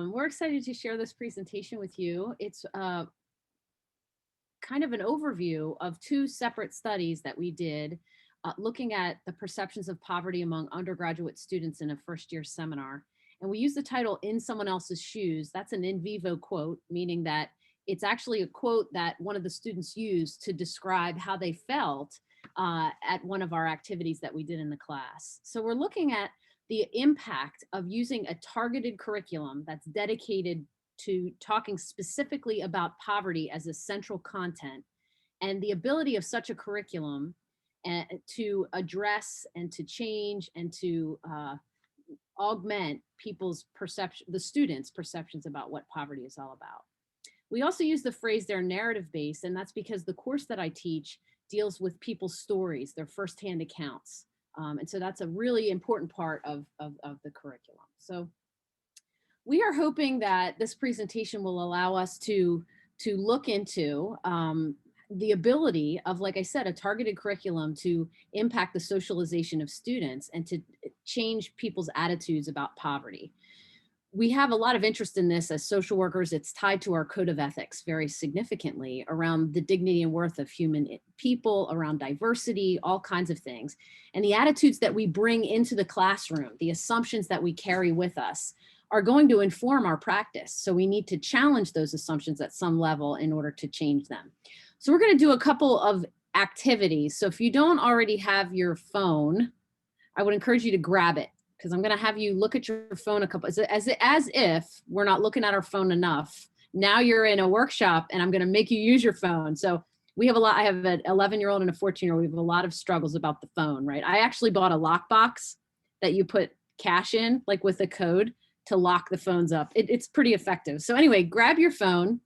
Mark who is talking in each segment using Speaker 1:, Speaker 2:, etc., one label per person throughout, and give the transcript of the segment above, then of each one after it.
Speaker 1: We're excited to share this presentation with you. It's kind of an overview of two separate studies that we did looking at the perceptions of poverty among undergraduate students in a first-year seminar. And we use the title "In Someone Else's Shoes." That's an in vivo quote, meaning that it's actually a quote that one of the students used to describe how they felt at one of our activities that we did in the class. So we're looking at the impact of using a targeted curriculum that's dedicated to talking specifically about poverty as a central content, and the ability of such a curriculum to address and to change and to augment people's perception, the students' perceptions about what poverty is all about. We also use the phrase "they're narrative based," and that's because the course that I teach deals with people's stories, their firsthand accounts. And so that's a really important part of the curriculum. So we are hoping that this presentation will allow us to look into the ability of, like I said, a targeted curriculum to impact the socialization of students and to change people's attitudes about poverty. We have a lot of interest in this as social workers. It's tied to our code of ethics very significantly around the dignity and worth of human people, around diversity, all kinds of things. And the attitudes that we bring into the classroom, the assumptions that we carry with us, are going to inform our practice. So we need to challenge those assumptions at some level in order to change them. So we're going to do a couple of activities. So if you don't already have your phone, I would encourage you to grab it, because I'm going to have you look at your phone a couple, as if we're not looking at our phone enough. Now you're in a workshop and I'm going to make you use your phone. So we have a lot, I have an 11-year-old and a 14-year-old. We have a lot of struggles about the phone, right? I actually bought a lockbox that you put cash in, like with a code, to lock the phones up. It's pretty effective. So anyway, grab your phone.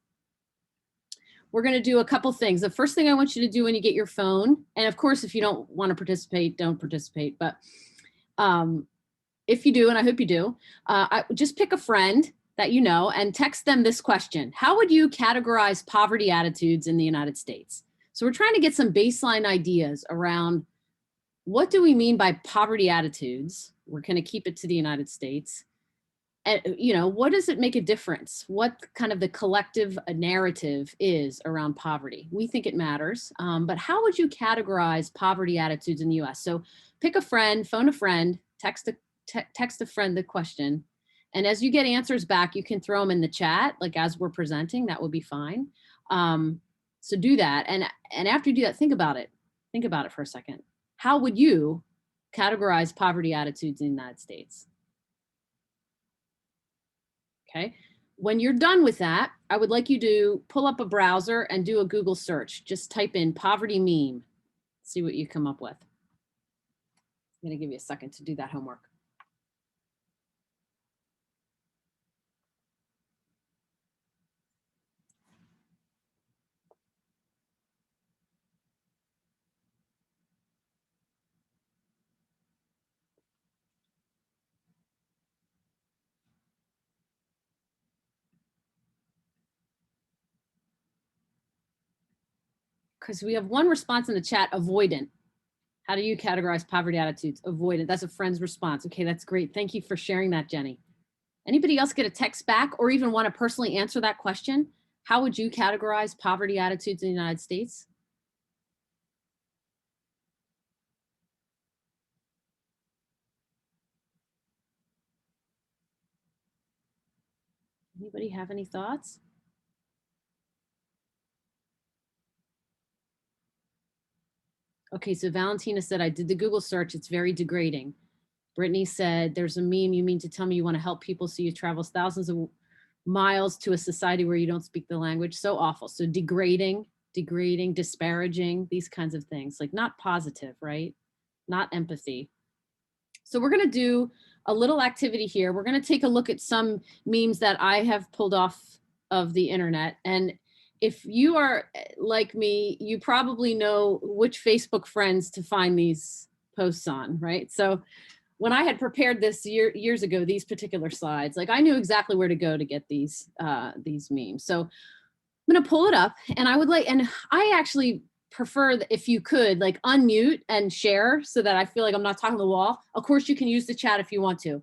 Speaker 1: We're going to do a couple things. The first thing I want you to do when you get your phone, and of course, if you don't want to participate, don't participate. But if you do, and I hope you do, just pick a friend that you know and text them this question: how would you categorize poverty attitudes in the United States? So we're trying to get some baseline ideas around what do we mean by poverty attitudes. We're going to keep it to the United States. And, what does it make a difference? What kind of the collective narrative is around poverty? We think it matters, but how would you categorize poverty attitudes in the US? So pick a friend, phone a friend, text a friend the question. And as you get answers back, you can throw them in the chat, like as we're presenting, that would be fine. So do that. And after you do that, think about it. Think about it for a second. How would you categorize poverty attitudes in the United States? Okay. When you're done with that, I would like you to pull up a browser and do a Google search. Just type in poverty meme. See what you come up with. I'm going to give you a second to do that homework. Because we have one response in the chat: avoidant. How do you categorize poverty attitudes? Avoidant. That's a friend's response. Okay, that's great. Thank you for sharing that, Jenny. Anybody else get a text back or even want to personally answer that question? How would you categorize poverty attitudes in the United States? Anybody have any thoughts? Okay, so Valentina said, I did the Google search. It's very degrading. Brittany said, there's a meme. You mean to tell me you want to help people so you travel thousands of miles to a society where you don't speak the language? So awful. So degrading, disparaging, these kinds of things, like not positive, right? Not empathy. So we're going to do a little activity here. We're going to take a look at some memes that I have pulled off of the internet. And if you are like me, you probably know which Facebook friends to find these posts on, right? So when I had prepared this years ago, these particular slides, like I knew exactly where to go to get these memes. So I'm going to pull it up, and I actually prefer that if you could like unmute and share so that I feel like I'm not talking to the wall. Of course, you can use the chat if you want to,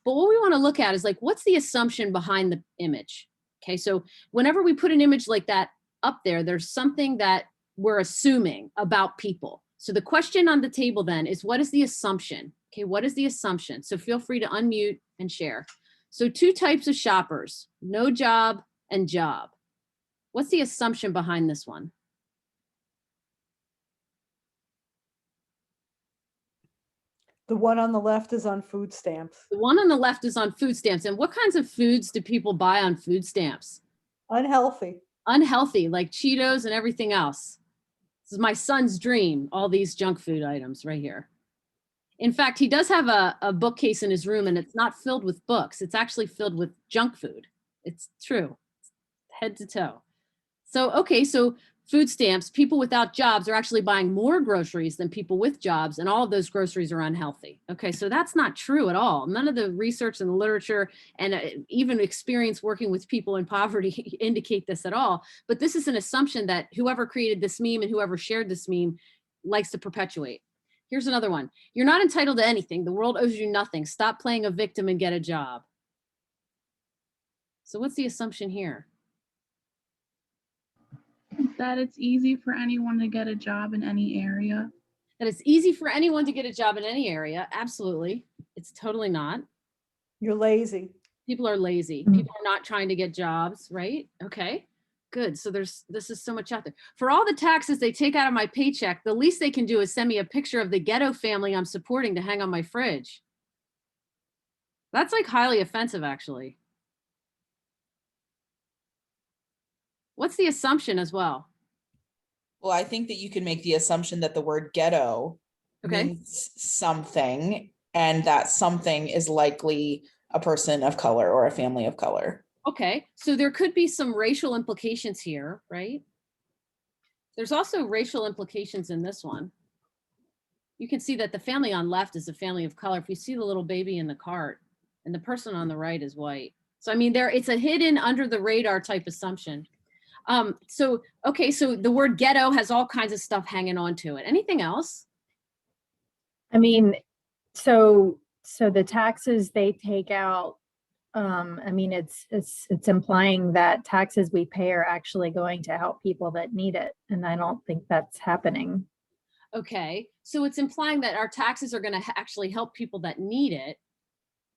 Speaker 1: But what we want to look at is like, what's the assumption behind the image? Okay, so whenever we put an image like that up there, there's something that we're assuming about people. So the question on the table then is, what is the assumption? Okay, what is the assumption? So feel free to unmute and share. So two types of shoppers, no job and job. What's the assumption behind this one?
Speaker 2: The one on the left is on food stamps.
Speaker 1: The one on the left is on food stamps. And what kinds of foods do people buy on food stamps?
Speaker 2: Unhealthy.
Speaker 1: Unhealthy, like Cheetos and everything else. This is my son's dream, all these junk food items right here. In fact, he does have a bookcase in his room, and it's not filled with books. It's actually filled with junk food. It's true, head to toe. So, okay, so food stamps, people without jobs are actually buying more groceries than people with jobs, and all of those groceries are unhealthy. Okay, so that's not true at all. None of the research and the literature and even experience working with people in poverty indicate this at all. But this is an assumption that whoever created this meme and whoever shared this meme likes to perpetuate. Here's another one. You're not entitled to anything. The world owes you nothing. Stop playing a victim and get a job. So what's the assumption here?
Speaker 3: That it's easy for anyone to get a job in any area.
Speaker 1: That it's easy for anyone to get a job in any area. Absolutely. It's totally not.
Speaker 2: You're lazy.
Speaker 1: People are lazy. People are not trying to get jobs, right? Okay, good. So this is so much out there. For all the taxes they take out of my paycheck, the least they can do is send me a picture of the ghetto family I'm supporting to hang on my fridge. That's like highly offensive, actually. What's the assumption as well?
Speaker 4: Well, I think that you can make the assumption that the word ghetto means something, and that something is likely a person of color or a family of color.
Speaker 1: Okay, so there could be some racial implications here, right? There's also racial implications in this one. You can see that the family on left is a family of color. If you see the little baby in the cart, and the person on the right is white. So I mean, it's a hidden under the radar type assumption. Okay, so the word ghetto has all kinds of stuff hanging on to it. Anything else?
Speaker 5: I mean, so the taxes they take out, I mean, it's implying that taxes we pay are actually going to help people that need it. And I don't think that's happening.
Speaker 1: Okay, so it's implying that our taxes are going to actually help people that need it.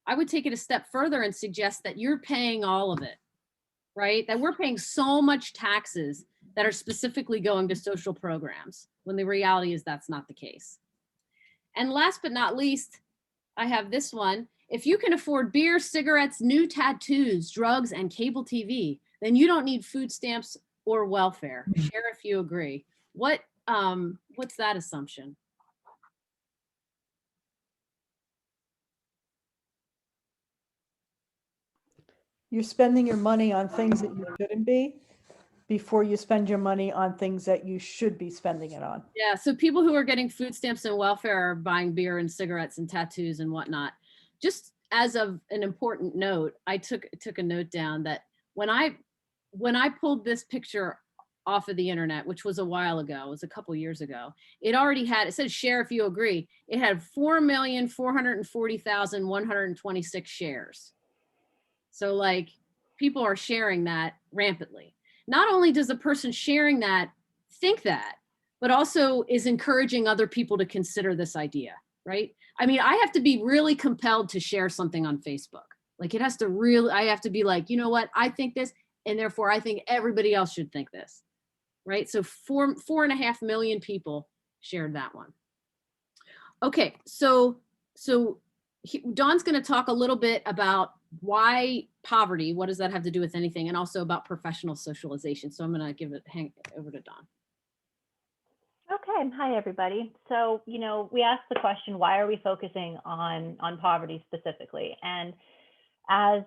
Speaker 1: I would take it a step further and suggest that you're paying all of it, right? That we're paying so much taxes that are specifically going to social programs, when the reality is that's not the case. And last but not least, I have this one. If you can afford beer, cigarettes, new tattoos, drugs, and cable TV, then you don't need food stamps or welfare. Share if you agree. What's that assumption?
Speaker 2: You're spending your money on things that you shouldn't be before you spend your money on things that you should be spending it on.
Speaker 1: Yeah, so people who are getting food stamps and welfare are buying beer and cigarettes and tattoos and whatnot. Just as of an important note, I took a note down that when I pulled this picture off of the internet, which was a while ago, it was a couple years ago, it said share if you agree. It had 4,440,126 shares. So like people are sharing that rampantly. Not only does the person sharing that think that, but also is encouraging other people to consider this idea, right? I mean, I have to be really compelled to share something on Facebook. Like I have to be like, you know what? I think this, and therefore I think everybody else should think this, right? So 4.5 million people shared that one. Okay, so Dawn's going to talk a little bit about why poverty, what does that have to do with anything, and also about professional socialization. So I'm going to hang it over to Dawn.
Speaker 6: Okay, hi everybody. So, we asked the question, why are we focusing on poverty specifically? And as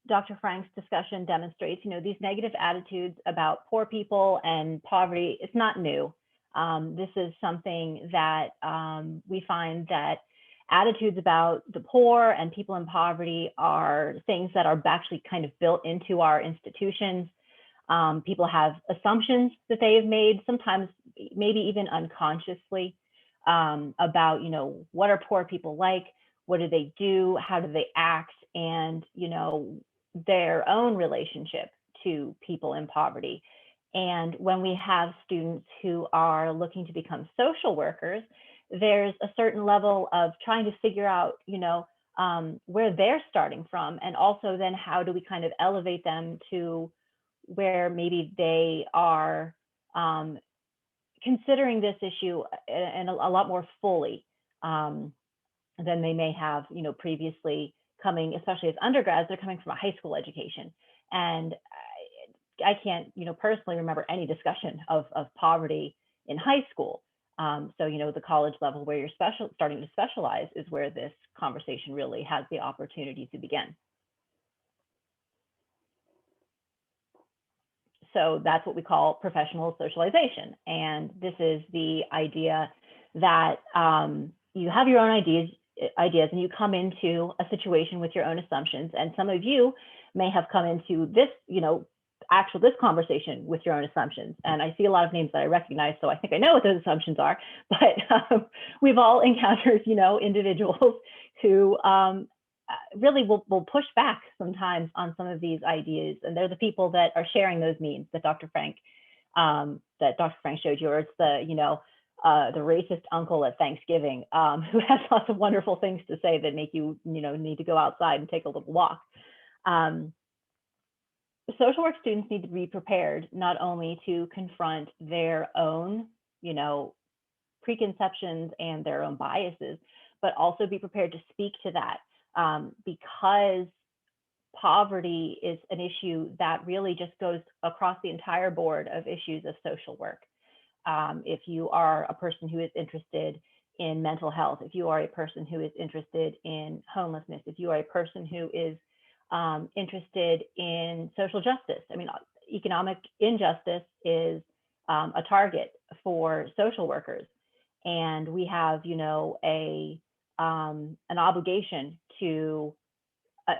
Speaker 6: Dr. Frank's discussion demonstrates, these negative attitudes about poor people and poverty, it's not new. This is something that we find that attitudes about the poor and people in poverty are things that are actually kind of built into our institutions. People have assumptions that they have made, sometimes maybe even unconsciously, about, what are poor people like? what do they do, how do they act, and, you know, their own relationship to people in poverty. And when we have students who are looking to become social workers, there's a certain level of trying to figure out, you know, where they're starting from, and also then how do we kind of elevate them to where maybe they are considering this issue and a lot more fully than they may have, you know, previously, coming, especially as undergrads, they're coming from a high school education. And I can't, you know, personally remember any discussion of poverty in high school. So, you know, the college level where you're starting to specialize is where this conversation really has the opportunity to begin. So that's what we call professional socialization. And this is the idea that you have your own ideas and you come into a situation with your own assumptions. And some of you may have come into this, you know, this conversation with your own assumptions. And I see a lot of names that I recognize, so I think I know what those assumptions are. But we've all encountered, you know, individuals who really will push back sometimes on some of these ideas, and they're the people that are sharing those memes that Dr. Frank showed you, or it's the, you know, the racist uncle at Thanksgiving who has lots of wonderful things to say that make you, you know, need to go outside and take a little walk. Social work students need to be prepared not only to confront their own, you know, preconceptions and their own biases, but also be prepared to speak to that, because poverty is an issue that really just goes across the entire board of issues of social work. If you are a person who is interested in mental health, if you are a person who is interested in homelessness, if you are a person who is interested in social justice. I mean, economic injustice is a target for social workers. And we have, you know, an obligation to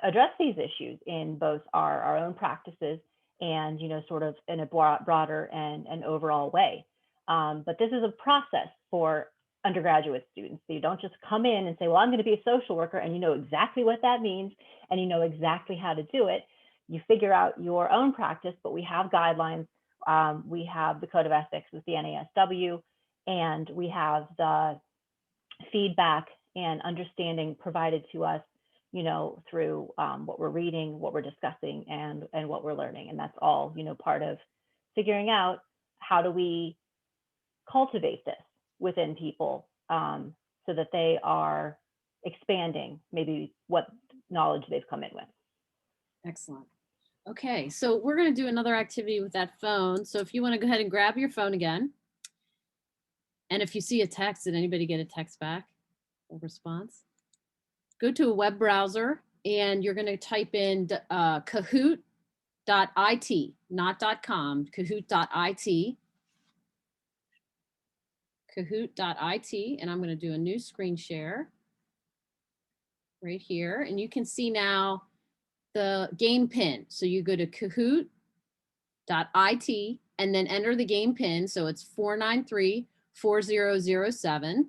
Speaker 6: address these issues in both our own practices and, you know, sort of in a broader and an overall way. But this is a process for undergraduate students. So you don't just come in and say, well, I'm going to be a social worker, and you know exactly what that means and you know exactly how to do it. You figure out your own practice, but we have guidelines. We have the Code of Ethics with the ACSW, and we have the feedback and understanding provided to us, you know, through what we're reading, what we're discussing, and what we're learning. And that's all, you know, part of figuring out how do we cultivate this within people so that they are expanding maybe what knowledge they've come in with.
Speaker 1: Excellent. Okay, so we're going to do another activity with that phone. So if you want to go ahead and grab your phone again. And if you see a text, did anybody get a text back or response? Go to a web browser and you're going to type in kahoot.it, not .com, kahoot.it. Kahoot.it, and I'm going to do a new screen share right here, and you can see now the game pin. So you go to kahoot.it and then enter the game pin. So it's 493-4007,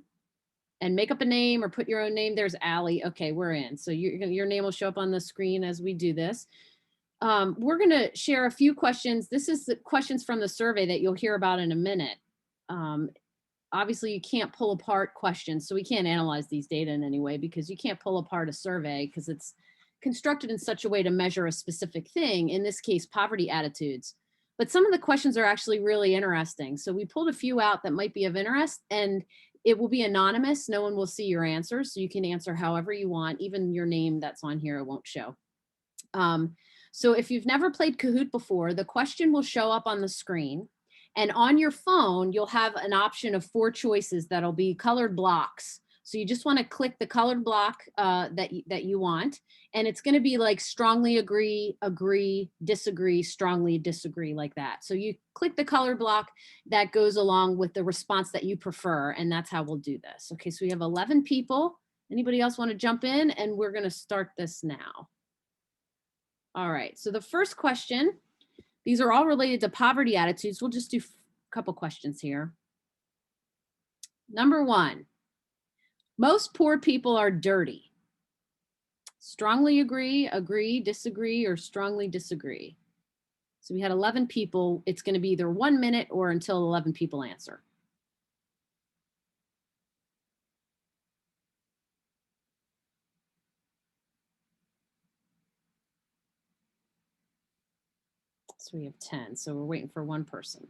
Speaker 1: and make up a name or put your own name. There's Allie. Okay, we're in. So your name will show up on the screen as we do this. We're going to share a few questions. This is the questions from the survey that you'll hear about in a minute. Obviously, you can't pull apart questions, so we can't analyze these data in any way because you can't pull apart a survey because it's constructed in such a way to measure a specific thing, in this case, poverty attitudes. But some of the questions are actually really interesting. So we pulled a few out that might be of interest, and it will be anonymous. No one will see your answers, so you can answer however you want. Even your name that's on here, it won't show. So if you've never played Kahoot before, the question will show up on the screen. And on your phone, you'll have an option of 4 choices that'll be colored blocks. So you just want to click the colored block that you want. And it's going to be like strongly agree, agree, disagree, strongly disagree, like that. So you click the colored block that goes along with the response that you prefer. And that's how we'll do this. Okay, so we have 11 people. Anybody else want to jump in? And we're going to start this now. All right, so the first question, these are all related to poverty attitudes. We'll just do a couple questions here. Number 1, most poor people are dirty. strongly agree, agree, disagree, or strongly disagree. So we had 11 people. It's going to be either 1 minute or until 11 people answer. So we have 10. So we're waiting for one person.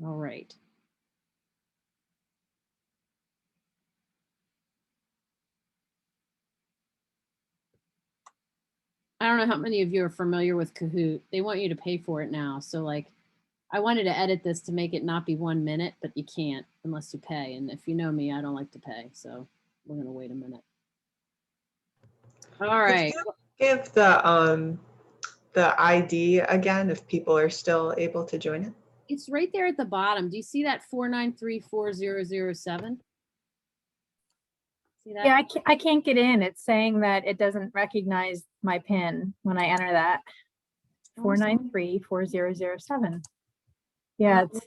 Speaker 1: All right. I don't know how many of you are familiar with Kahoot. They want you to pay for it now. So like, I wanted to edit this to make it not be 1 minute, but you can't unless you pay. And if you know me, I don't like to pay. So we're going to wait a minute. All right.
Speaker 7: Give the ID again if people are still able to join it.
Speaker 1: It's right there at the bottom. Do you see that 4934007? See that?
Speaker 5: Yeah, I can't get in. It's saying that it doesn't recognize my PIN when I enter that. 4934007. Yeah, it's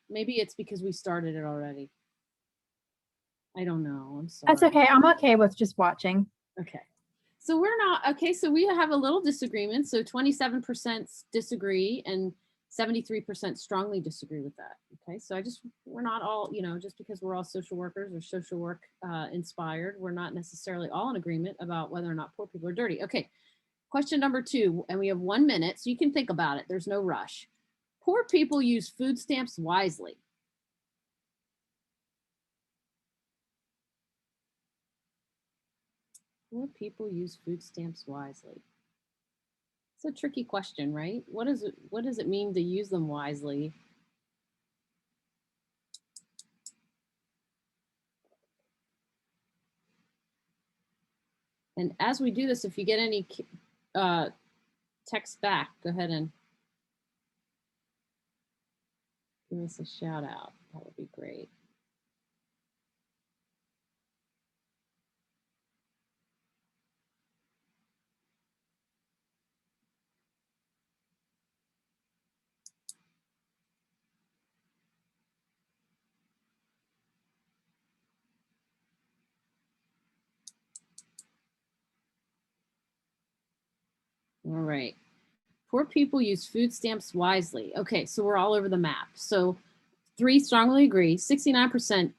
Speaker 1: Maybe it's because we started it already. I don't know. I'm sorry.
Speaker 5: that's okay. I'm okay with just watching.
Speaker 1: Okay. So we're not, okay, so we have a little disagreement. So 27% disagree and 73% strongly disagree with that. Okay, so we're not all, just because we're all social workers or social work inspired, we're not necessarily all in agreement about whether or not poor people are dirty. Okay, question number 2, and we have 1 minute, so you can think about it. There's no rush. Poor people use food stamps wisely. Poor people use food stamps wisely. It's a tricky question, right? What does it mean to use them wisely? And as we do this, if you get any text back, go ahead and give us a shout out. That would be great. All right. Poor people use food stamps wisely. Okay, so we're all over the map. So 3 strongly agree, 69%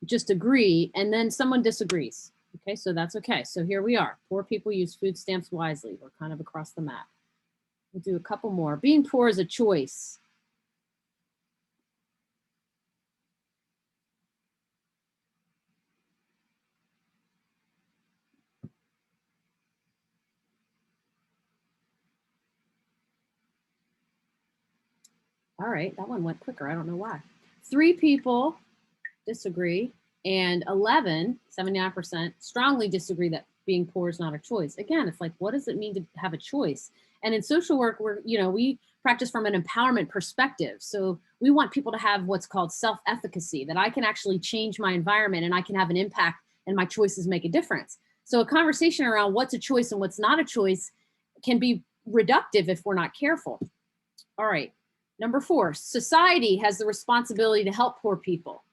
Speaker 1: just agree, and then someone disagrees. Okay, so that's okay. So here we are. Poor people use food stamps wisely. We're kind of across the map. We'll do a couple more. Being poor is a choice. All right, that one went quicker. I don't know why. 3 people disagree, and 11, 79%, strongly disagree that being poor is not a choice. Again, it's like, what does it mean to have a choice? And in social work, we practice from an empowerment perspective. So we want people to have what's called self-efficacy, that I can actually change my environment and I can have an impact and my choices make a difference. So a conversation around what's a choice and what's not a choice can be reductive if we're not careful. All right. Number 4, society has the responsibility to help poor people.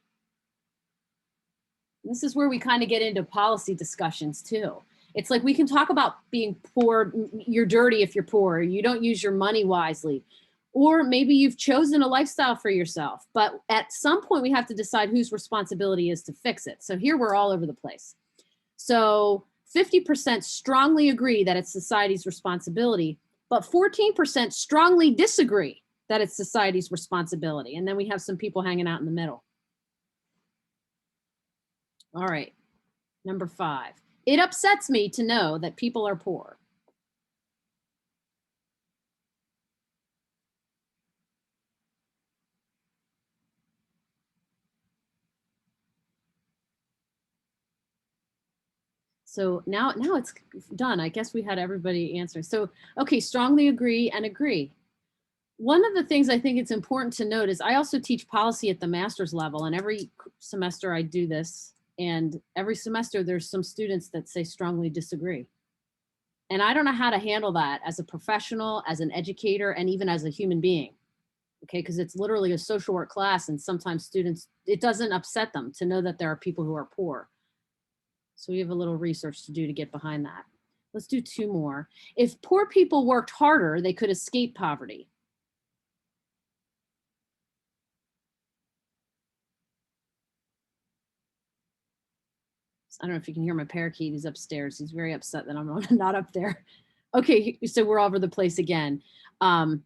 Speaker 1: This is where we kind of get into policy discussions too. It's like we can talk about being poor, you're dirty if you're poor, you don't use your money wisely, or maybe you've chosen a lifestyle for yourself, but at some point we have to decide whose responsibility is to fix it. So here we're all over the place. So 50% strongly agree that it's society's responsibility, but 14% strongly disagree that it's society's responsibility. And then we have some people hanging out in the middle. All right, number 5. It upsets me to know that people are poor. So now it's done. I guess we had everybody answer. So, okay, strongly agree and agree. One of the things I think it's important to note is I also teach policy at the master's level, and every semester I do this. And every semester there's some students that say strongly disagree. And I don't know how to handle that as a professional, as an educator, and even as a human being. Okay, because it's literally a social work class, and sometimes students, it doesn't upset them to know that there are people who are poor. So we have a little research to do to get behind that. Let's do 2 more. If poor people worked harder, they could escape poverty. I don't know if you can hear my parakeet. He's upstairs. He's very upset that I'm not up there. Okay, so we're all over the place again. 50%,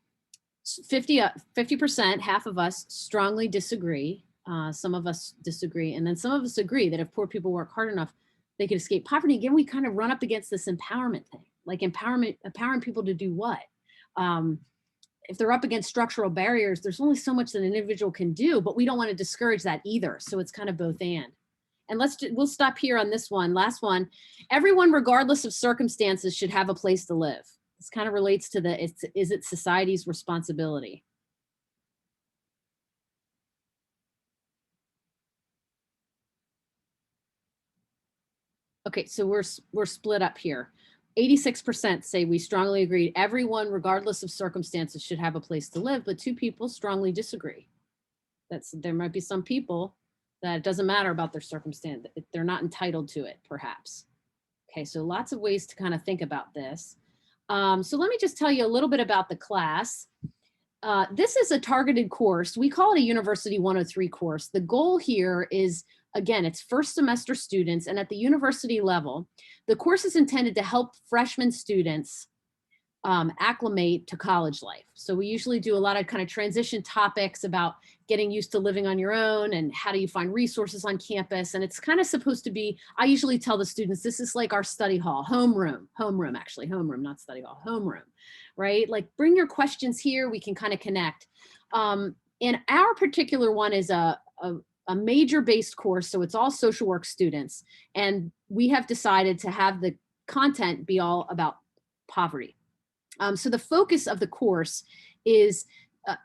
Speaker 1: half of us strongly disagree. Some of us disagree. And then some of us agree that if poor people work hard enough, they could escape poverty. Again, we kind of run up against this empowerment thing, like empowering people to do what? If they're up against structural barriers, there's only so much that an individual can do, but we don't want to discourage that either. So it's kind of both and. And we'll stop here on this one. Last one. Everyone, regardless of circumstances, should have a place to live. This kind of relates to is it society's responsibility? Okay, so we're split up here. 86% say we strongly agree. Everyone, regardless of circumstances, should have a place to live, but 2 people strongly disagree. There might be some people that it doesn't matter about their circumstance. They're not entitled to it, perhaps. Okay, so lots of ways to kind of think about this. So let me just tell you a little bit about the class. This is a targeted course. We call it a University 103 course. The goal here is, again, it's first semester students, and at the university level, the course is intended to help freshman students acclimate to college life. So we usually do a lot of kind of transition topics about getting used to living on your own and how do you find resources on campus. And it's kind of supposed to be, I usually tell the students, this is like our study hall, homeroom, not study hall, homeroom, right? Like bring your questions here, we can kind of connect. And our particular one is a major based course. So it's all social work students. And we have decided to have the content be all about poverty. So the focus of the course is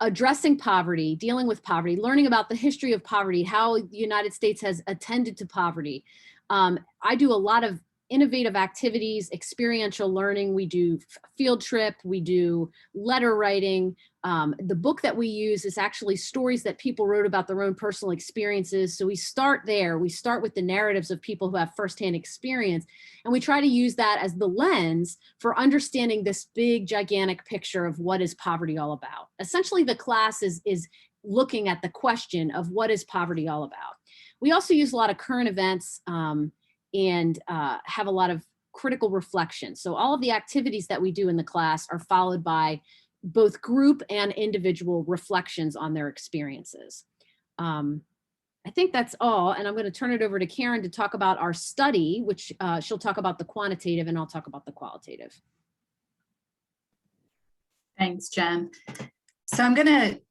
Speaker 1: addressing poverty, dealing with poverty, learning about the history of poverty, how the United States has attended to poverty. I do a lot of innovative activities, experiential learning. We do field trip, we do letter writing. The book that we use is actually stories that people wrote about their own personal experiences. So we start there. We start with the narratives of people who have firsthand experience. And we try to use that as the lens for understanding this big, gigantic picture of what is poverty all about. Essentially, the class is looking at the question of what is poverty all about. We also use a lot of current events and have a lot of critical reflection. So all of the activities that we do in the class are followed by both group and individual reflections on their experiences. I think that's all. And I'm going to turn it over to Karen to talk about our study, which she'll talk about the quantitative and I'll talk about the qualitative.
Speaker 8: Thanks, Jen. So I'm going to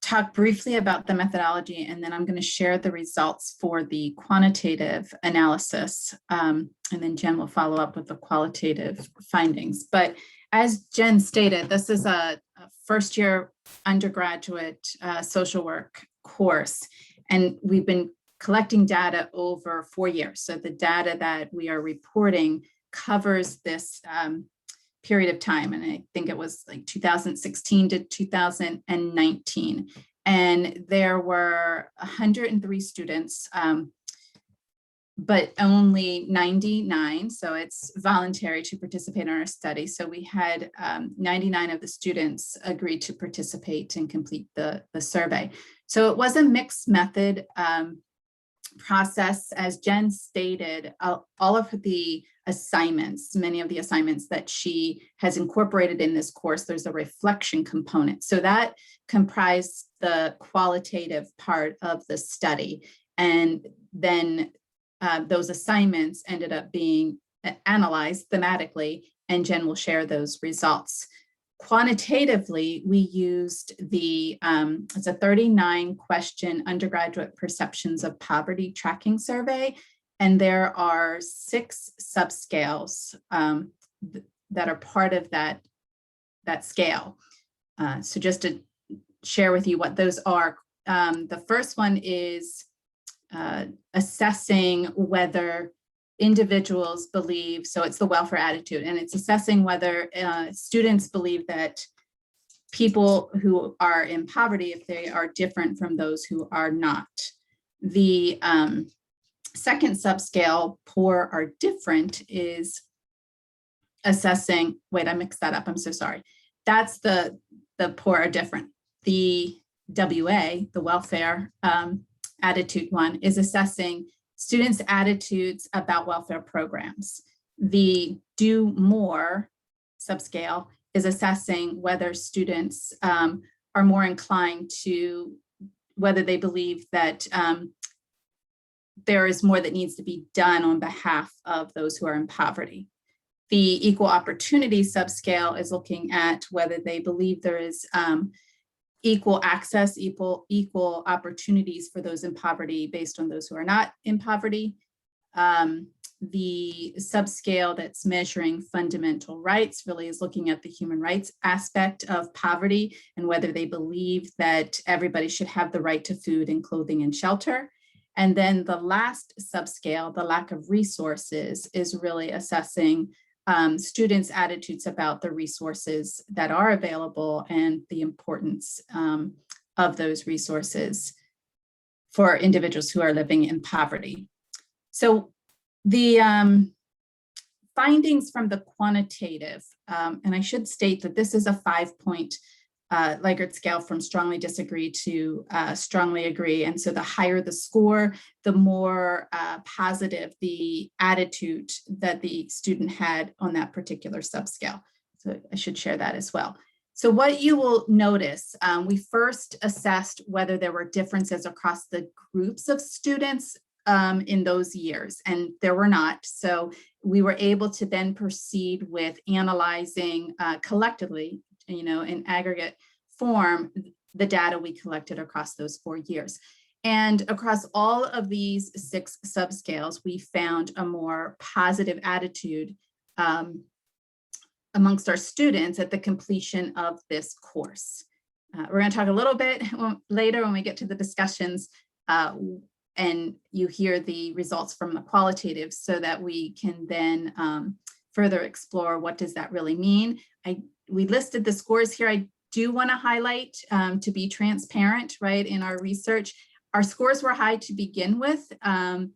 Speaker 8: talk briefly about the methodology, and then I'm going to share the results for the quantitative analysis. And then Jen will follow up with the qualitative findings. But as Jen stated, this is a first-year undergraduate social work course, and we've been collecting data over 4 years. So the data that we are reporting covers this period of time. And I think it was like 2016 to 2019. And there were 103 students, but only 99. So it's voluntary to participate in our study. So we had 99 of the students agree to participate and complete the survey. So it was a mixed method process. As Jen stated, all of the assignments, many of the assignments that she has incorporated in this course, there's a reflection component. So that comprised the qualitative part of the study. And then those assignments ended up being analyzed thematically, and Jen will share those results. Quantitatively, we used it's a 39 question undergraduate perceptions of poverty tracking survey. And there are 6 subscales that are part of that scale. So just to share with you what those are. The first one is assessing whether individuals believe, so it's the welfare attitude, and it's assessing whether students believe that people who are in poverty, if they are different from those who are not. The second subscale, poor or different, is assessing, wait, I mixed that up, I'm so sorry. That's the poor or different. The WA, the welfare attitude one, is assessing students' attitudes about welfare programs. The do more subscale is assessing whether students are more inclined to, whether they believe that there is more that needs to be done on behalf of those who are in poverty. The equal opportunity subscale is looking at whether they believe there is equal access, equal opportunities for those in poverty based on those who are not in poverty. The subscale that's measuring fundamental rights really is looking at the human rights aspect of poverty and whether they believe that everybody should have the right to food and clothing and shelter. And then the last subscale, the lack of resources, is really assessing students' attitudes about the resources that are available and the importance of those resources for individuals who are living in poverty. So the findings from the quantitative, and I should state that this is a 5-point Likert scale from strongly disagree to strongly agree. And so the higher the score, the more positive the attitude that the student had on that particular subscale. So I should share that as well. So what you will notice, we first assessed whether there were differences across the groups of students in those years, and there were not. So we were able to then proceed with analyzing collectively, in aggregate form, the data we collected across those 4 years. And across all of these 6 subscales, we found a more positive attitude amongst our students at the completion of this course. We're going to talk a little bit later when we get to the discussions and you hear the results from the qualitative so that we can then further explore what does that really mean. We listed the scores here. I do want to highlight to be transparent, right, in our research. Our scores were high to begin with in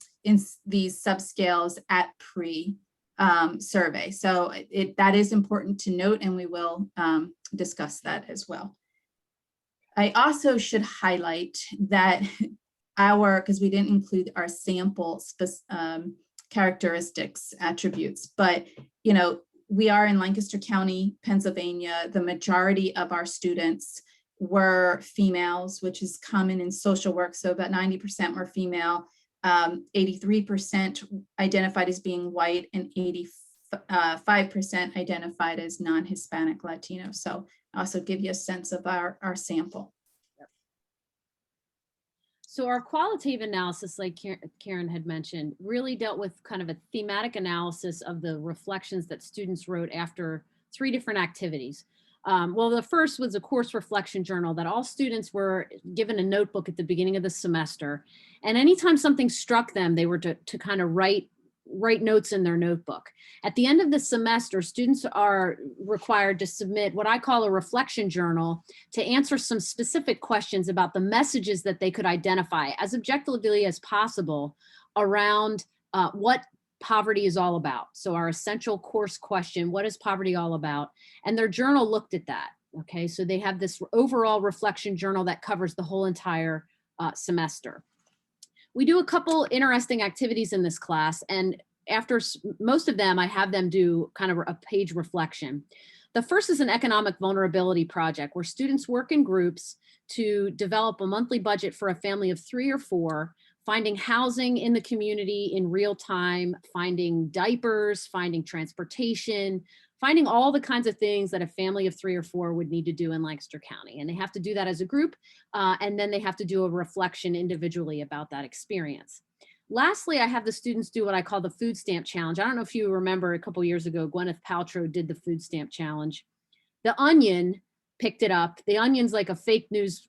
Speaker 8: these subscales at pre-survey. So that is important to note, and we will discuss that as well. I also should highlight that because we didn't include our sample characteristics, attributes, but we are in Lancaster County, Pennsylvania. The majority of our students were females, which is common in social work. So about 90% were female, 83% identified as being white, and 85% identified as non-Hispanic Latino. So also give you a sense of our sample.
Speaker 1: So our qualitative analysis, like Karen had mentioned, really dealt with kind of a thematic analysis of the reflections that students wrote after 3 different activities. Well, the first was a course reflection journal that all students were given a notebook at the beginning of the semester. And anytime something struck them, they were to kind of write notes in their notebook. At the end of the semester, students are required to submit what I call a reflection journal to answer some specific questions about the messages that they could identify as objectively as possible around what poverty is all about. So our essential course question, what is poverty all about? And their journal looked at that. Okay, so they have this overall reflection journal that covers the whole entire semester. We do a couple interesting activities in this class, and after most of them, I have them do kind of a page reflection. The first is an economic vulnerability project where students work in groups to develop a monthly budget for a family of 3 or 4, finding housing in the community in real time, finding diapers, finding transportation, finding all the kinds of things that a family of 3 or 4 would need to do in Lancaster County. And they have to do that as a group, and then they have to do a reflection individually about that experience. Lastly, I have the students do what I call the food stamp challenge. I don't know if you remember a couple years ago, Gwyneth Paltrow did the food stamp challenge. The Onion picked it up. The Onion's like a fake news.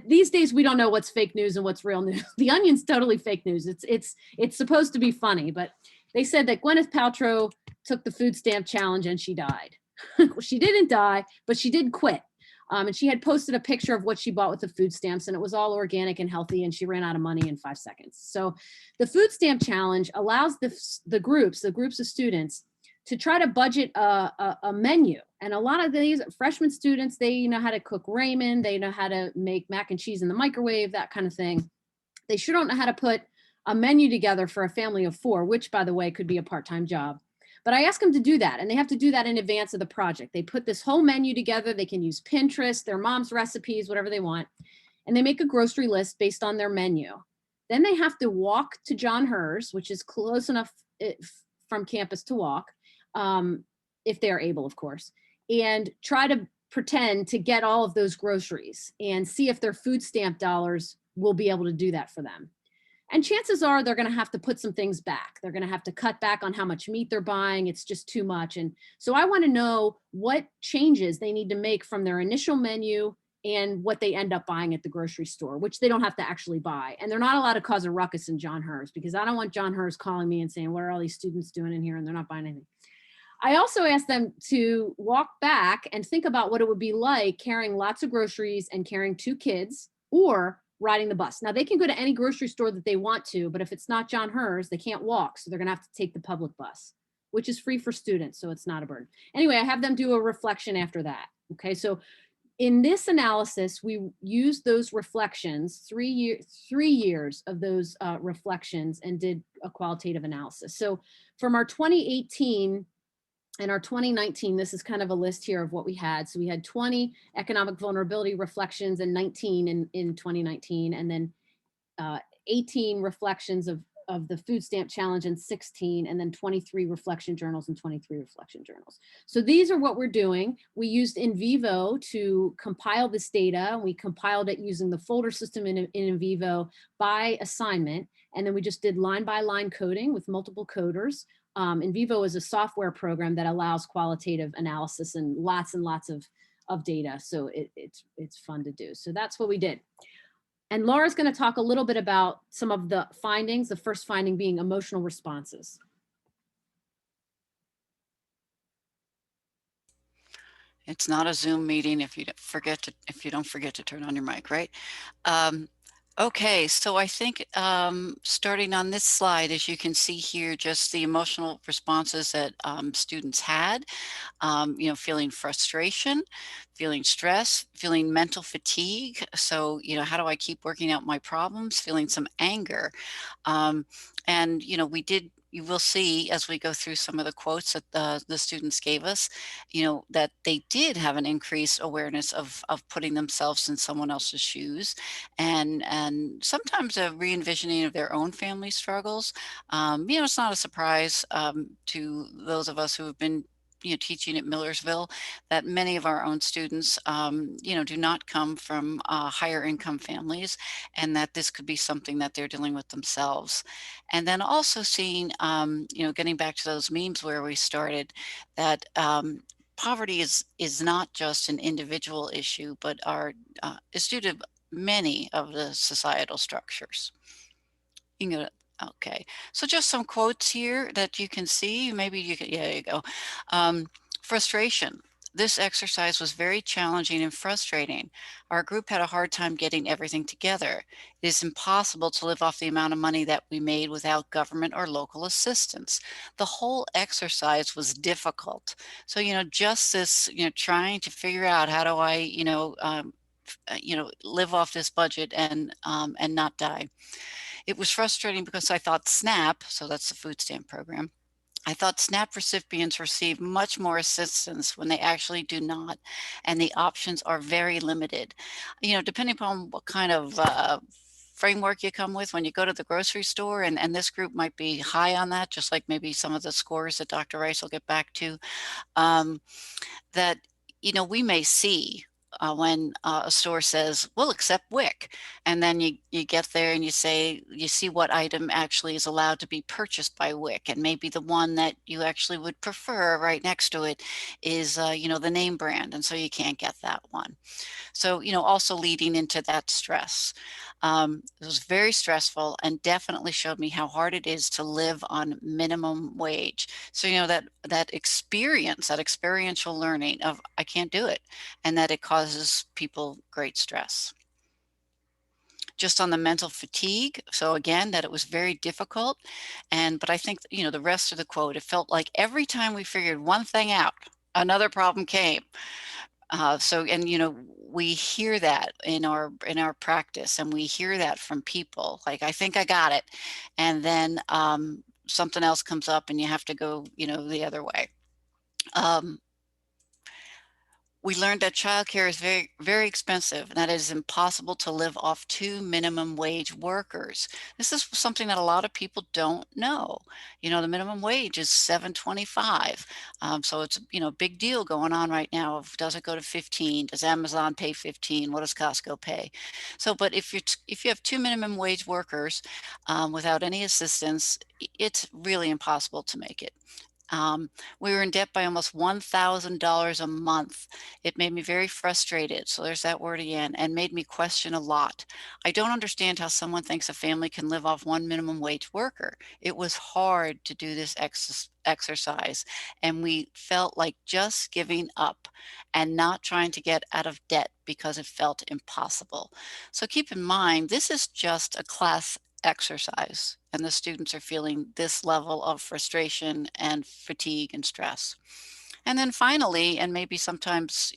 Speaker 1: These days, we don't know what's fake news and what's real news. The Onion's totally fake news. It's supposed to be funny, but they said that Gwyneth Paltrow took the food stamp challenge and she died. Well, she didn't die, but she did quit. And she had posted a picture of what she bought with the food stamps, and it was all organic and healthy, and she ran out of money in 5 seconds. So the food stamp challenge allows the groups of students to try to budget a menu. And a lot of these freshman students, they know how to cook ramen, they know how to make mac and cheese in the microwave, that kind of thing. They sure don't know how to put a menu together for a family of 4, which, by the way, could be a part-time job. But I ask them to do that, and they have to do that in advance of the project. They put this whole menu together. They can use Pinterest, their mom's recipes, whatever they want, and they make a grocery list based on their menu. Then they have to walk to John Hers, which is close enough from campus to walk, if they're able, of course, and try to pretend to get all of those groceries and see if their food stamp dollars will be able to do that for them. And chances are they're going to have to put some things back. They're going to have to cut back on how much meat they're buying. It's just too much. And so I want to know what changes they need to make from their initial menu and what they end up buying at the grocery store, which they don't have to actually buy. And they're not allowed to cause a ruckus in John Hers, because I don't want John Hers calling me and saying, what are all these students doing in here? And they're not buying anything. I also asked them to walk back and think about what it would be like carrying lots of groceries and carrying 2 kids, or riding the bus. Now they can go to any grocery store that they want to, but if it's not John Hers, they can't walk. So they're gonna have to take the public bus, which is free for students. So it's not a burden. Anyway, I have them do a reflection after that. Okay, so in this analysis, we used those reflections, 3 years of those reflections, and did a qualitative analysis. So from our 2018 and our 2019, this is kind of a list here of what we had. So we had 20 economic vulnerability reflections and 19 in 2019, and then 18 reflections of the food stamp challenge and 16, and then 23 reflection journals and 23 reflection journals. So these are what we're doing. We used NVivo to compile this data. We compiled it using the folder system in NVivo by assignment. And then we just did line by line coding with multiple coders. NVivo is a software program that allows qualitative analysis and lots of data. So it's fun to do. So that's what we did. And Laura's going to talk a little bit about some of the findings, the first finding being emotional responses.
Speaker 9: It's not a Zoom meeting if you don't forget to turn on your mic, right? Okay, so I think starting on this slide, as you can see here, just the emotional responses that students had, feeling frustration, feeling stress, feeling mental fatigue. So, how do I keep working out my problems? Feeling some anger. And, you will see as we go through some of the quotes that the students gave us, that they did have an increased awareness of putting themselves in someone else's shoes, and sometimes a re-envisioning of their own family struggles. It's not a surprise to those of us who have been teaching at Millersville, that many of our own students, do not come from higher income families, and that this could be something that they're dealing with themselves. And then also seeing, getting back to those memes where we started, that poverty is not just an individual issue, but is due to many of the societal structures. You can go to, okay, so just some quotes here that you can see. Maybe you could, yeah, there you go. Frustration. This exercise was very challenging and frustrating. Our group had a hard time getting everything together. It is impossible to live off the amount of money that we made without government or local assistance. The whole exercise was difficult. So, just this, trying to figure out how do I, live off this budget and not die. It was frustrating because I thought SNAP, so that's the food stamp program, I thought SNAP recipients receive much more assistance when they actually do not, and the options are very limited. Depending upon what kind of framework you come with when you go to the grocery store, and this group might be high on that, just like maybe some of the scores that Dr. Rice will get back to, that, we may see when a store says, we'll accept WIC. And then you get there and you see what item actually is allowed to be purchased by WIC. And maybe the one that you actually would prefer right next to it is, the name brand. And so you can't get that one. So, also leading into that stress. It was very stressful and definitely showed me how hard it is to live on minimum wage. So, that experience, that experiential learning of I can't do it, and that it causes people great stress. Just on the mental fatigue. So again, that it was very difficult. But I think, the rest of the quote, it felt like every time we figured one thing out, another problem came. We hear that in our practice, and we hear that from people like, I think I got it. And then something else comes up and you have to go, the other way. We learned that childcare is very, very expensive and that it is impossible to live off 2 minimum wage workers. This is something that a lot of people don't know. The minimum wage is $7.25. So it's, a big deal going on right now of, does it go to 15? Does Amazon pay 15? What does Costco pay? So, but if you have 2 minimum wage workers without any assistance, it's really impossible to make it. We were in debt by almost $1,000 a month. It made me very frustrated. So there's that word again, and made me question a lot. I don't understand how someone thinks a family can live off 1 minimum wage worker. It was hard to do this exercise, and we felt like just giving up and not trying to get out of debt because it felt impossible. So keep in mind, this is just a class exercise, and the students are feeling this level of frustration and fatigue and stress. And then finally, and maybe sometimes,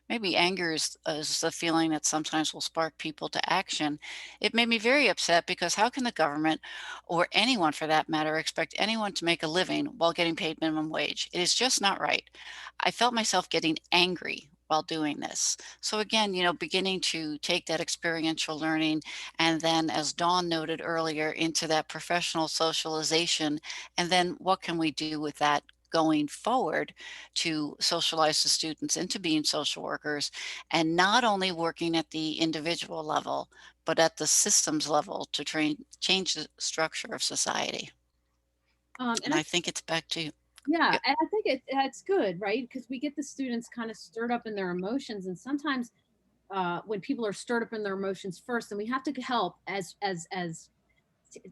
Speaker 9: maybe anger is the feeling that sometimes will spark people to action. It made me very upset because how can the government, or anyone for that matter, expect anyone to make a living while getting paid minimum wage? It is just not right. I felt myself getting angry while doing this. So again, beginning to take that experiential learning, and then, as Dawn noted earlier, into that professional socialization. And then what can we do with that going forward to socialize the students into being social workers, and not only working at the individual level, but at the systems level to change the structure of society. And I think it's back to you.
Speaker 1: Yeah,
Speaker 9: Yep.
Speaker 1: and I think it's good, right? Because we get the students kind of stirred up in their emotions, and sometimes when people are stirred up in their emotions first, then we have to help as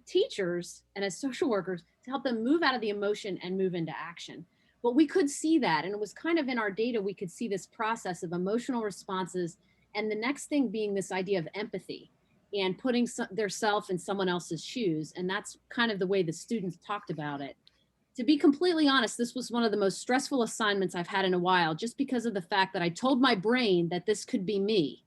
Speaker 1: teachers and as social workers to help them move out of the emotion and move into action. But we could see that, and it was kind of in our data, we could see this process of emotional responses, and the next thing being this idea of empathy and putting their self in someone else's shoes. And that's kind of the way the students talked about it. To be completely honest, this was one of the most stressful assignments I've had in a while, just because of the fact that I told my brain that this could be me.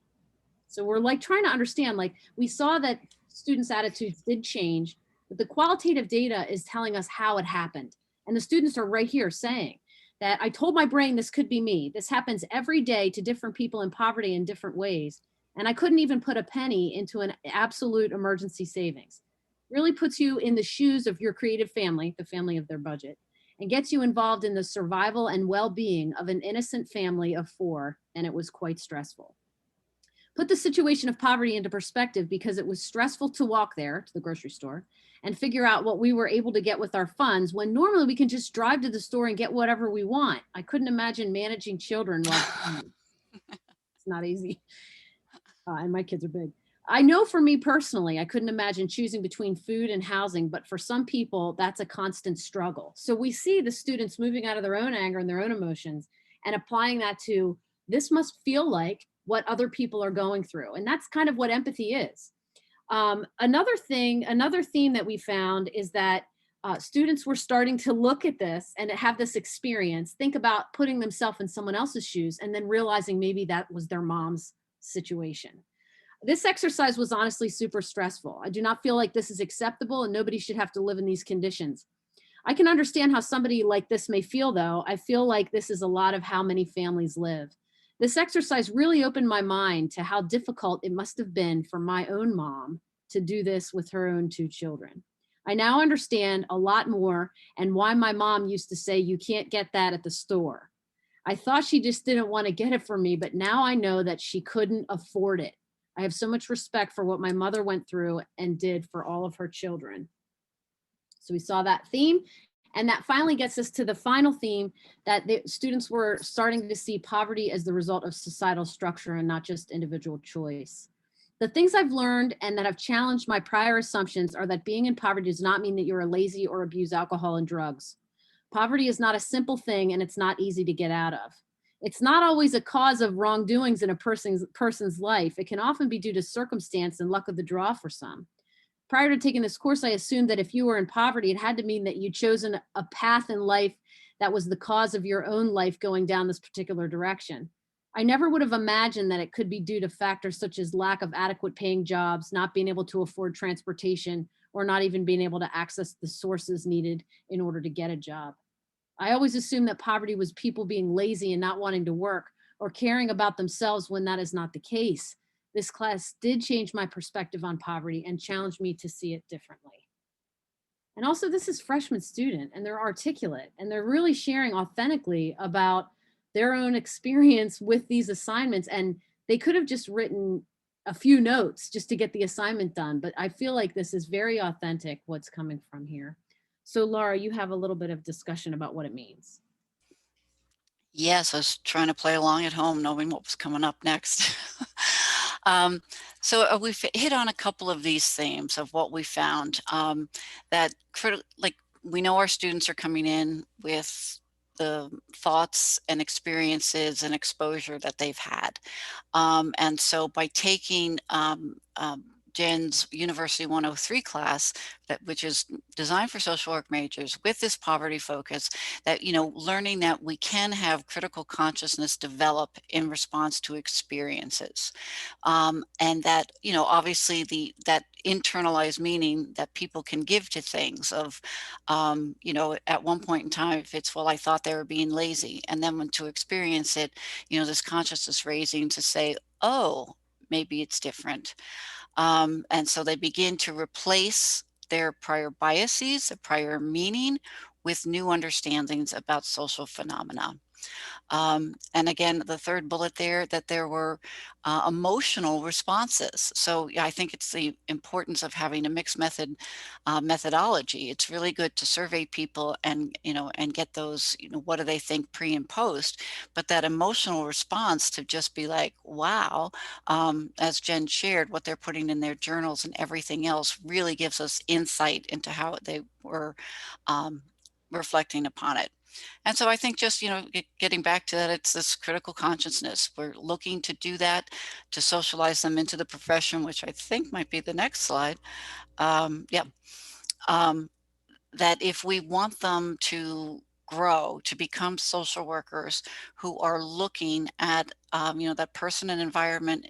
Speaker 1: So we're like trying to understand, like we saw that students' attitudes did change, but the qualitative data is telling us how it happened. And the students are right here saying that I told my brain this could be me. This happens every day to different people in poverty in different ways. And I couldn't even put a penny into an absolute emergency savings. Really puts you in the shoes of your creative family, the family of their budget, and gets you involved in the survival and well-being of an innocent family of 4, and it was quite stressful. Put the situation of poverty into perspective, because it was stressful to walk there to the grocery store and figure out what we were able to get with our funds, when normally we can just drive to the store and get whatever we want. I couldn't imagine managing children while it's not easy. And my kids are big. I know for me personally, I couldn't imagine choosing between food and housing, but for some people, that's a constant struggle. So we see the students moving out of their own anger and their own emotions and applying that to, this must feel like what other people are going through. And that's kind of what empathy is. Another theme that we found is that students were starting to look at this and have this experience, think about putting themselves in someone else's shoes, and then realizing maybe that was their mom's situation. This exercise was honestly super stressful. I do not feel like this is acceptable, and nobody should have to live in these conditions. I can understand how somebody like this may feel, though. I feel like this is a lot of how many families live. This exercise really opened my mind to how difficult it must have been for my own mom to do this with her own 2 children. I now understand a lot more, and why my mom used to say, you can't get that at the store. I thought she just didn't want to get it for me, but now I know that she couldn't afford it. I have so much respect for what my mother went through and did for all of her children. So we saw that theme. And that finally gets us to the final theme, that the students were starting to see poverty as the result of societal structure and not just individual choice. The things I've learned and that have challenged my prior assumptions are that being in poverty does not mean that you're a lazy or abuse alcohol and drugs. Poverty is not a simple thing, and it's not easy to get out of. It's not always a cause of wrongdoings in a person's life. It can often be due to circumstance and luck of the draw for some. Prior to taking this course, I assumed that if you were in poverty, it had to mean that you'd chosen a path in life that was the cause of your own life going down this particular direction. I never would have imagined that it could be due to factors such as lack of adequate paying jobs, not being able to afford transportation, or not even being able to access the sources needed in order to get a job. I always assumed that poverty was people being lazy and not wanting to work or caring about themselves, when that is not the case. This class did change my perspective on poverty and challenged me to see it differently. And also, this is freshman student, and they're articulate, and they're really sharing authentically about their own experience with these assignments. And they could have just written a few notes just to get the assignment done, but I feel like this is very authentic, what's coming from here. So Laura, you have a little bit of discussion about what it means.
Speaker 9: Yes, I was trying to play along at home, knowing what was coming up next. So we've hit on a couple of these themes of what we found, that like we know our students are coming in with the thoughts and experiences and exposure that they've had. And so by taking Jen's University 103 class, which is designed for social work majors with this poverty focus, that, learning that we can have critical consciousness develop in response to experiences. And that, obviously that internalized meaning that people can give to things of, at one point in time, if it's, well, I thought they were being lazy. And then when to experience it, this consciousness raising to say, oh, maybe it's different. And so they begin to replace their prior biases, their prior meaning, with new understandings about social phenomena. And again, the third bullet there, that there were emotional responses. So I think it's the importance of having a mixed methodology. It's really good to survey people and, and get those, what do they think pre and post, but that emotional response to just be like, wow, as Jen shared, what they're putting in their journals and everything else really gives us insight into how they were reflecting upon it. And so I think just, getting back to that, it's this critical consciousness. We're looking to do that, to socialize them into the profession, which I think might be the next slide. Yeah. That if we want them to grow, to become social workers who are looking at, that person and environment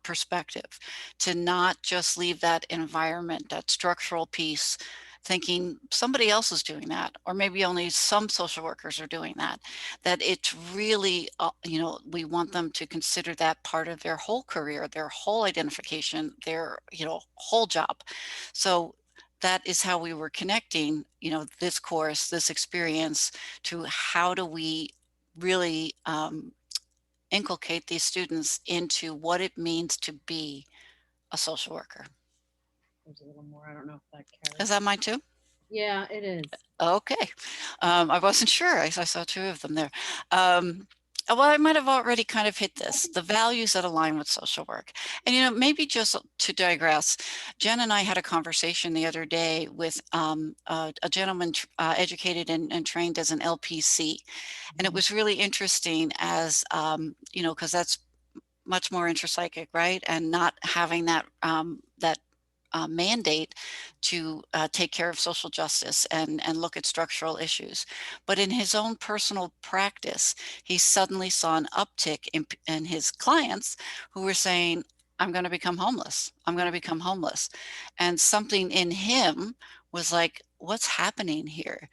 Speaker 9: perspective, to not just leave that environment, that structural piece, thinking somebody else is doing that, or maybe only some social workers are doing that, that it's really, we want them to consider that part of their whole career, their whole identification, their, whole job. So that is how we were connecting, this course, this experience, to how do we really inculcate these students into what it means to be a social worker.
Speaker 1: There's a little more. I don't know if that carries.
Speaker 9: Is that mine too?
Speaker 1: Yeah, it is.
Speaker 9: Okay. I wasn't sure. I saw two of them there. Well, I might have already kind of hit this, the values that align with social work. And, maybe just to digress, Jen and I had a conversation the other day with a gentleman educated and trained as an LPC. And it was really interesting as, because that's much more intrapsychic, right? And not having that, mandate to take care of social justice and look at structural issues. But in his own personal practice, he suddenly saw an uptick in his clients who were saying, I'm going to become homeless. I'm going to become homeless. And something in him was like, what's happening here?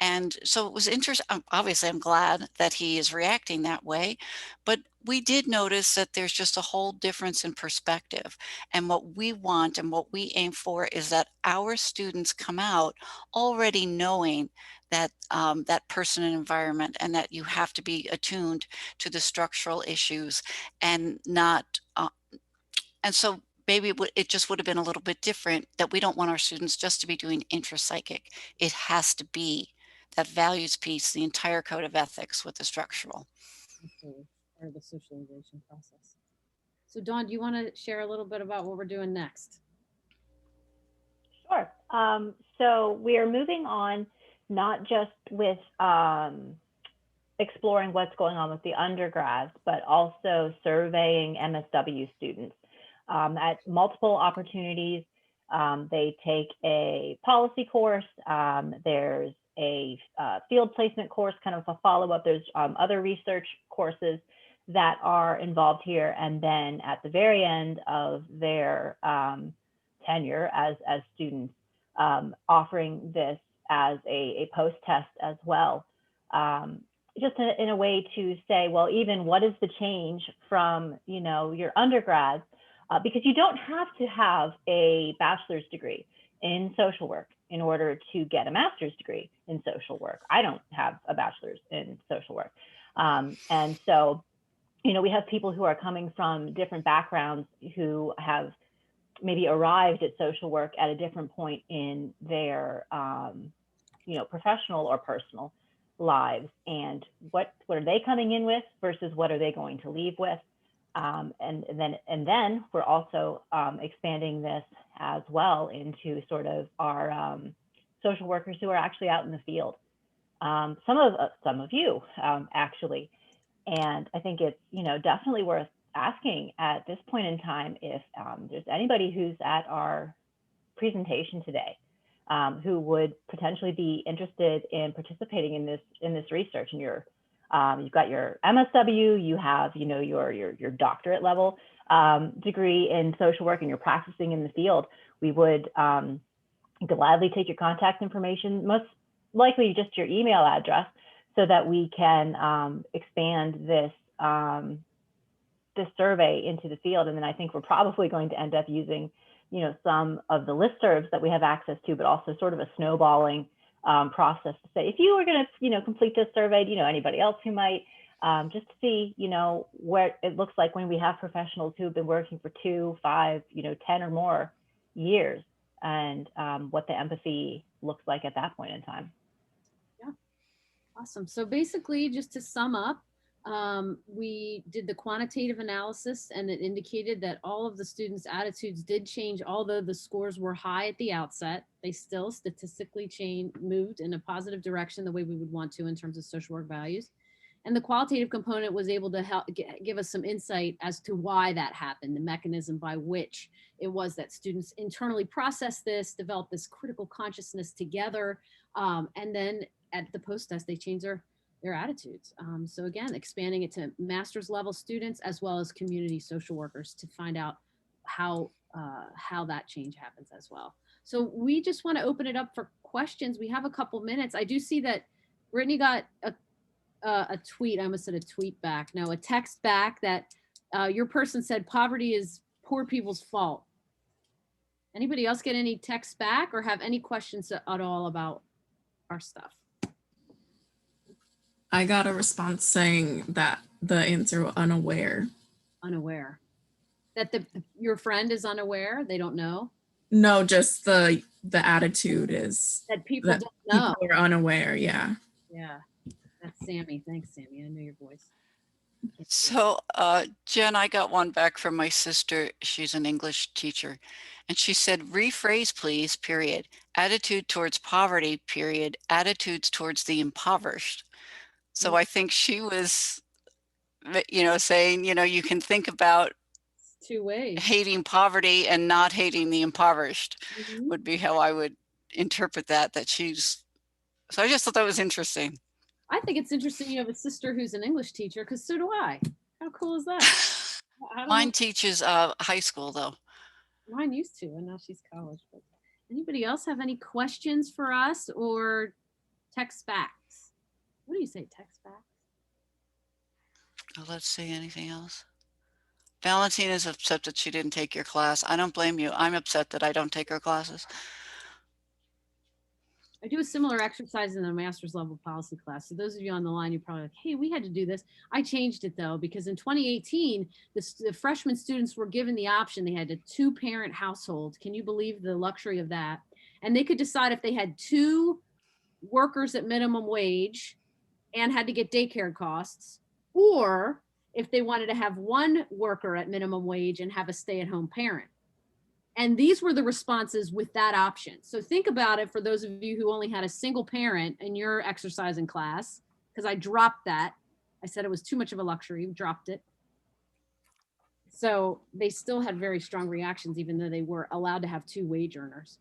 Speaker 9: And so it was interesting. Obviously, I'm glad that he is reacting that way, but we did notice that there's just a whole difference in perspective. And what we want and what we aim for is that our students come out already knowing that person and environment, and that you have to be attuned to the structural issues and not, and so maybe it just would have been a little bit different, that we don't want our students just to be doing intrapsychic. It has to be that values piece, the entire code of ethics with the structural.
Speaker 1: Absolutely. Or the socialization process. So Dawn, do you want to share a little bit about what we're doing next?
Speaker 6: Sure. So we are moving on, not just with exploring what's going on with the undergrads, but also surveying MSW students. At multiple opportunities, they take a policy course, there's a field placement course, kind of a follow-up, there's other research courses that are involved here, and then at the very end of their tenure as students, offering this as a post-test as well. Just in a way to say, well, even what is the change from, you know, your undergrads, because you don't have to have a bachelor's degree in social work in order to get a master's degree in social work. I don't have a bachelor's in social work. And so, you know, we have people who are coming from different backgrounds who have maybe arrived at social work at a different point in their, you know, professional or personal lives, and what are they coming in with versus what are they going to leave with. And then we're also expanding this as well into sort of our social workers who are actually out in the field. Some of you actually, and I think it's, you know, definitely worth asking at this point in time if there's anybody who's at our presentation today who would potentially be interested in participating in this research. And you've got your MSW, you have, you know, your doctorate level degree in social work, and you're practicing in the field. We would gladly take your contact information, most likely just your email address, so that we can expand this this survey into the field. And then I think we're probably going to end up using, you know, some of the listservs that we have access to, but also sort of a snowballing process to say, if you were going to, you know, complete this survey, do you know anybody else who might, just to see, you know, what it looks like when we have professionals who have been working for 2, 5, you know, 10 or more years, and what the empathy looks like at that point in time.
Speaker 1: Yeah, awesome. So basically, just to sum up, we did the quantitative analysis, and it indicated that all of the students' attitudes did change. Although the scores were high at the outset, they still statistically moved in a positive direction, the way we would want to in terms of social work values. And the qualitative component was able to help give us some insight as to why that happened, the mechanism by which it was that students internally processed this, developed this critical consciousness together, and then at the post-test, they changed their attitudes. So again, expanding it to master's level students as well as community social workers to find out how that change happens as well. So we just want to open it up for questions. We have a couple minutes. I do see that Brittany got a tweet. I almost said a tweet back. No, a text back that your person said poverty is poor people's fault. Anybody else get any texts back or have any questions at all about our stuff?
Speaker 10: I got a response saying that the answer was unaware.
Speaker 1: Unaware. That your friend is unaware? They don't know?
Speaker 10: No, just the attitude is
Speaker 1: that people don't know.
Speaker 10: People are unaware, yeah.
Speaker 1: Yeah. That's Sammy. Thanks, Sammy. I know your voice.
Speaker 9: So, Jen, I got one back from my sister. She's an English teacher. And she said, rephrase, please, period. Attitude towards poverty, period. Attitudes towards the impoverished. So I think she was, you know, saying, you know, you can think about
Speaker 1: two ways.
Speaker 9: Hating poverty and not hating the impoverished would be how I would interpret that she's, so I just thought that was interesting.
Speaker 1: I think it's interesting you have a sister who's an English teacher, because so do I. How cool is that?
Speaker 9: Mine teaches high school though.
Speaker 1: Mine used to, and now she's college. But anybody else have any questions for us or text backs? What do you say, text backs?
Speaker 9: Oh, let's see, anything else? Valentina is upset that she didn't take your class. I don't blame you. I'm upset that I don't take her classes.
Speaker 1: I do a similar exercise in the master's level policy class. So those of you on the line, you're probably like, hey, we had to do this. I changed it though, because in 2018, the freshman students were given the option. They had a 2-parent household. Can you believe the luxury of that? And they could decide if they had 2 workers at minimum wage and had to get daycare costs, or if they wanted to have 1 worker at minimum wage and have a stay-at-home parent. And these were the responses with that option. So think about it for those of you who only had a single parent in your exercising class, because I dropped that. I said it was too much of a luxury, dropped it. So they still had very strong reactions, even though they were allowed to have 2 wage earners.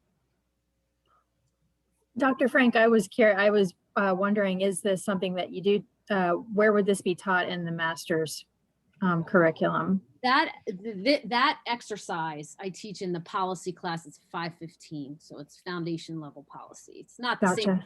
Speaker 5: Dr. Frank, I was wondering, is this something that you do, where would this be taught in the master's curriculum?
Speaker 1: That exercise I teach in the policy class. It's 515, so it's foundation level policy. It's not the same